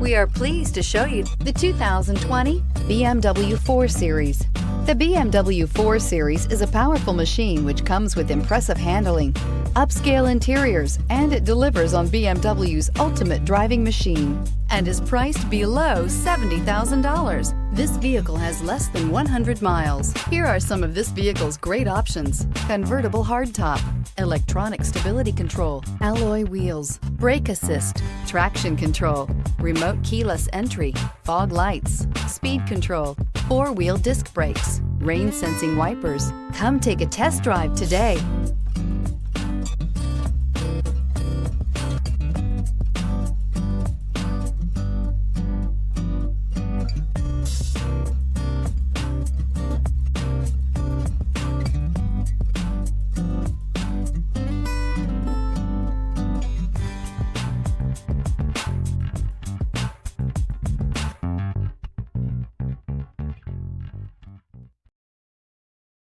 We are pleased to show you the 2020 BMW 4 Series. The BMW 4 Series is a powerful machine which comes with impressive handling, upscale interiors, and it delivers on BMW's ultimate driving machine and is priced below $70,000. This vehicle has less than 100 miles. Here are some of this vehicle's great options: convertible hardtop, electronic stability control, alloy wheels, brake assist, traction control, remote keyless entry, fog lights, speed control, four-wheel disc brakes, rain sensing wipers. Come take a test drive today.